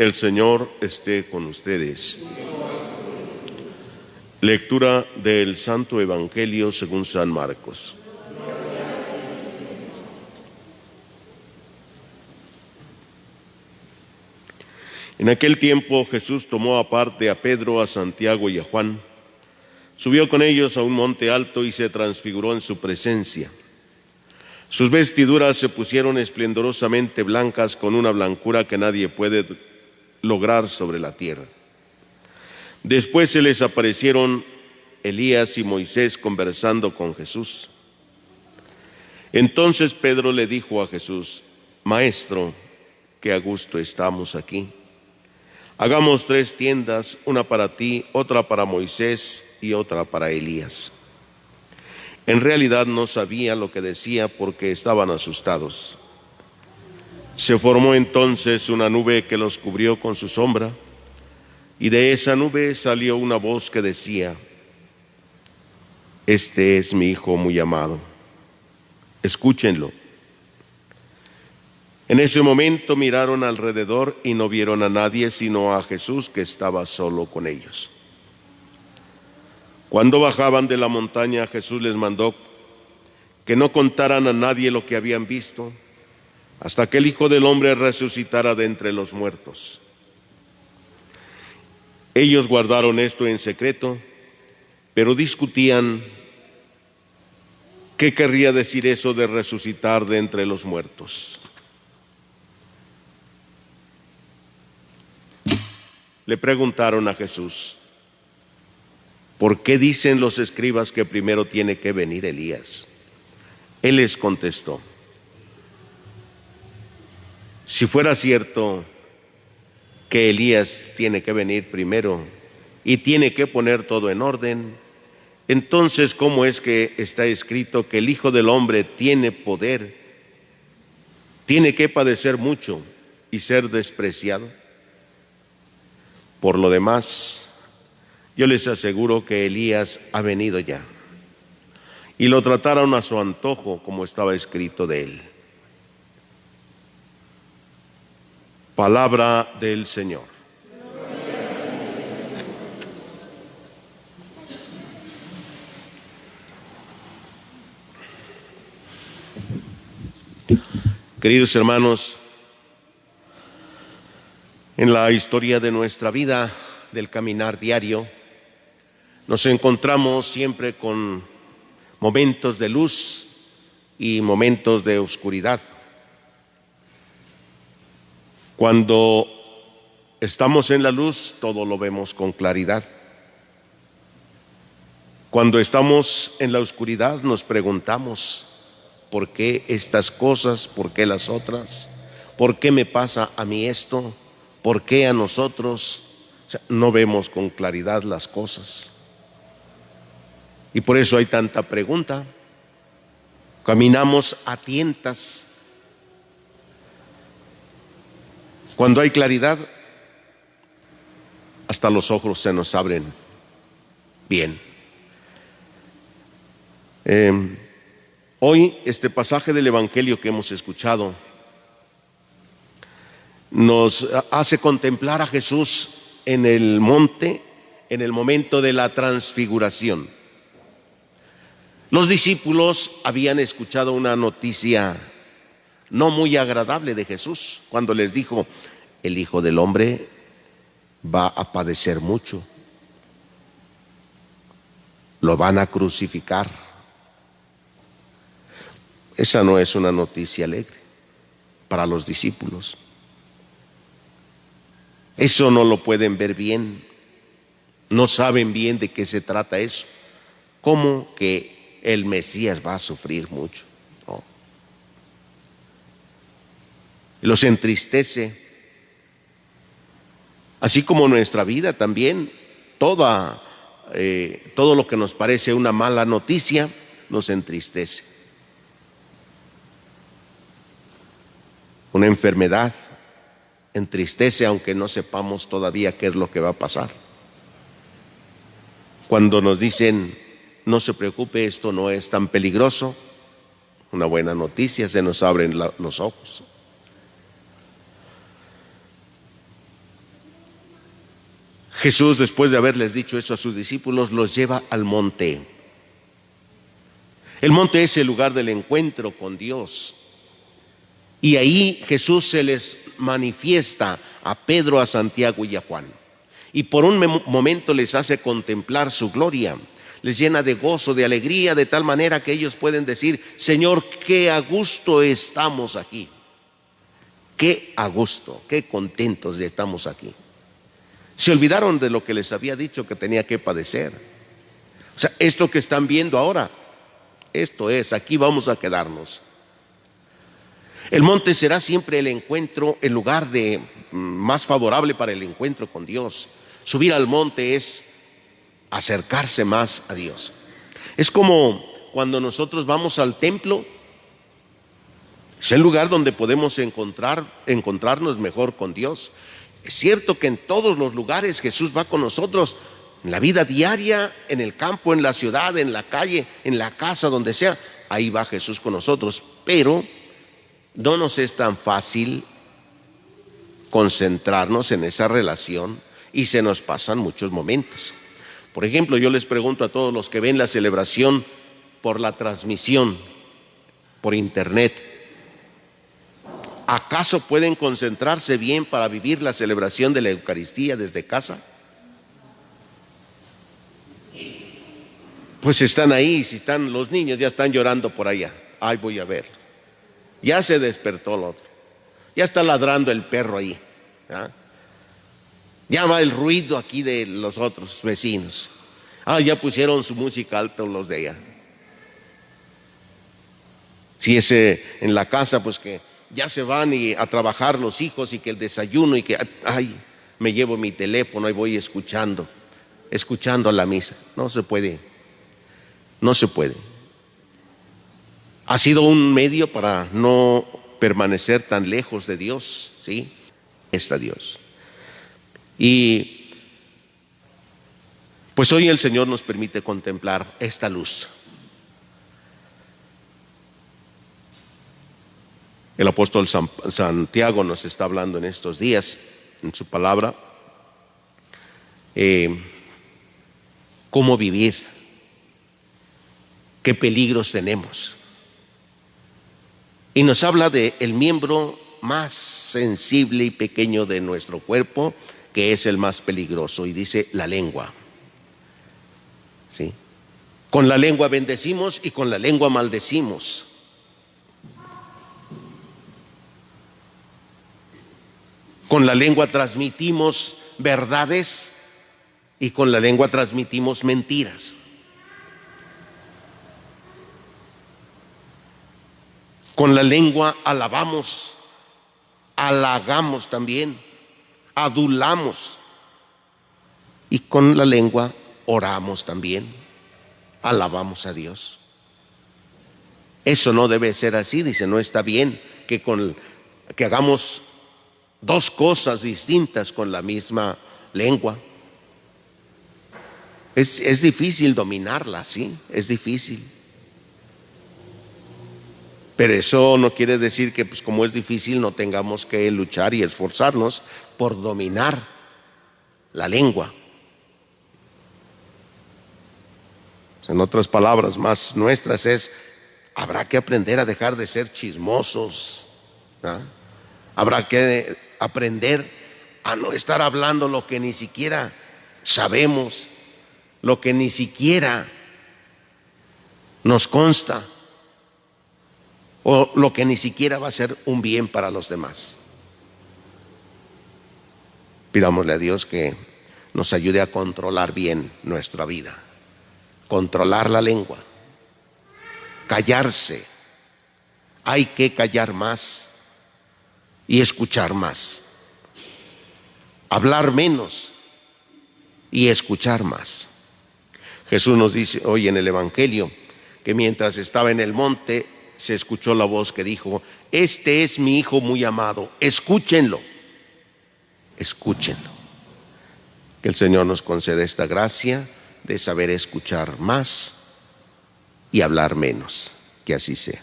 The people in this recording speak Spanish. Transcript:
El Señor esté con ustedes. Lectura del Santo Evangelio según San Marcos. En aquel tiempo Jesús tomó aparte a Pedro, a Santiago y a Juan, subió con ellos a un monte alto y se transfiguró en su presencia. Sus vestiduras se pusieron esplendorosamente blancas con una blancura que nadie puede lograr sobre la tierra. Después se les aparecieron Elías y Moisés conversando con Jesús. Entonces Pedro le dijo a Jesús: Maestro, qué a gusto estamos aquí. Hagamos 3 tiendas, una para ti, otra para Moisés y otra para Elías. En realidad no sabía lo que decía porque estaban asustados. Se formó entonces una nube que los cubrió con su sombra, y de esa nube salió una voz que decía: Este es mi Hijo muy amado, escúchenlo. En ese momento miraron alrededor y no vieron a nadie sino a Jesús, que estaba solo con ellos. Cuando bajaban de la montaña, Jesús les mandó que no contaran a nadie lo que habían visto hasta que el Hijo del Hombre resucitara de entre los muertos. Ellos guardaron esto en secreto, pero discutían qué querría decir eso de resucitar de entre los muertos. Le preguntaron a Jesús: ¿por qué dicen los escribas que primero tiene que venir Elías? Él les contestó: si fuera cierto que Elías tiene que venir primero y tiene que poner todo en orden, entonces ¿cómo es que está escrito que el Hijo del Hombre tiene poder, tiene que padecer mucho y ser despreciado? Por lo demás, yo les aseguro que Elías ha venido ya, y lo trataron a su antojo, como estaba escrito de él. Palabra del Señor. Queridos hermanos, en la historia de nuestra vida, del caminar diario, nos encontramos siempre con momentos de luz y momentos de oscuridad. Cuando estamos en la luz, todo lo vemos con claridad. Cuando estamos en la oscuridad, nos preguntamos: ¿por qué estas cosas? ¿Por qué las otras? ¿Por qué me pasa a mí esto? ¿Por qué a nosotros? No vemos con claridad las cosas. Y por eso hay tanta pregunta. Caminamos a tientas. Cuando hay claridad, hasta los ojos se nos abren bien. Hoy este pasaje del Evangelio que hemos escuchado nos hace contemplar a Jesús en el monte, en el momento de la transfiguración. Los discípulos habían escuchado una noticia no muy agradable de Jesús, cuando les dijo: el Hijo del Hombre va a padecer mucho, lo van a crucificar. Esa no es una noticia alegre para los discípulos. Eso no lo pueden ver bien, no saben bien de qué se trata eso. ¿Cómo que el Mesías va a sufrir mucho? No. Los entristece, así como nuestra vida también. Todo lo que nos parece una mala noticia nos entristece. Una enfermedad entristece aunque no sepamos todavía qué es lo que va a pasar. Cuando nos dicen: no se preocupe, esto no es tan peligroso, una buena noticia, se nos abren los ojos. Jesús, después de haberles dicho eso a sus discípulos, los lleva al monte. El monte es el lugar del encuentro con Dios. Y ahí Jesús se les manifiesta a Pedro, a Santiago y a Juan. Y por un momento les hace contemplar su gloria. Les llena de gozo, de alegría, de tal manera que ellos pueden decir: Señor, qué a gusto estamos aquí. Qué a gusto, qué contentos estamos aquí. Se olvidaron de lo que les había dicho que tenía que padecer. O sea, esto que están viendo ahora, esto es, aquí vamos a quedarnos. El monte será siempre el encuentro, el lugar más favorable para el encuentro con Dios. Subir al monte es acercarse más a Dios. Es como cuando nosotros vamos al templo. Es el lugar donde podemos encontrarnos mejor con Dios. Es cierto que en todos los lugares Jesús va con nosotros, en la vida diaria, en el campo, en la ciudad, en la calle, en la casa, donde sea, ahí va Jesús con nosotros, pero no nos es tan fácil concentrarnos en esa relación y se nos pasan muchos momentos. Por ejemplo, yo les pregunto a todos los que ven la celebración por la transmisión, por internet, ¿acaso pueden concentrarse bien para vivir la celebración de la Eucaristía desde casa? Pues están ahí, si están los niños ya están llorando por allá. Ay, voy a ver. Ya se despertó el otro. Ya está ladrando el perro ahí. Ya va el ruido aquí de los otros vecinos. Ya pusieron su música alta los de allá. Si es en la casa, pues que ya se van a trabajar los hijos y que el desayuno y que, me llevo mi teléfono y voy escuchando la misa. No se puede. Ha sido un medio para no permanecer tan lejos de Dios, ¿sí? Está Dios. Y pues hoy el Señor nos permite contemplar esta luz. El apóstol Santiago nos está hablando en estos días, en su palabra, cómo vivir, qué peligros tenemos. Y nos habla del miembro más sensible y pequeño de nuestro cuerpo, que es el más peligroso, y dice la lengua. ¿Sí? Con la lengua bendecimos y con la lengua maldecimos. Con la lengua transmitimos verdades y con la lengua transmitimos mentiras. Con la lengua alabamos, halagamos también, adulamos. Y con la lengua oramos también, alabamos a Dios. Eso no debe ser así, dice, no está bien que hagamos dos cosas distintas con la misma lengua. Es difícil dominarla, sí, es difícil. Pero eso no quiere decir que, pues, como es difícil, no tengamos que luchar y esforzarnos por dominar la lengua. En otras palabras más nuestras habrá que aprender a dejar de ser chismosos, ¿no? Habrá que aprender a no estar hablando lo que ni siquiera sabemos, lo que ni siquiera nos consta, o lo que ni siquiera va a ser un bien para los demás. Pidámosle a Dios que nos ayude a controlar bien nuestra vida, controlar la lengua, callarse. Hay que callar más y escuchar más, hablar menos y escuchar más. Jesús nos dice hoy en el Evangelio que mientras estaba en el monte se escuchó la voz que dijo: este es mi Hijo muy amado, escúchenlo, escúchenlo. Que el Señor nos conceda esta gracia de saber escuchar más y hablar menos. Que así sea.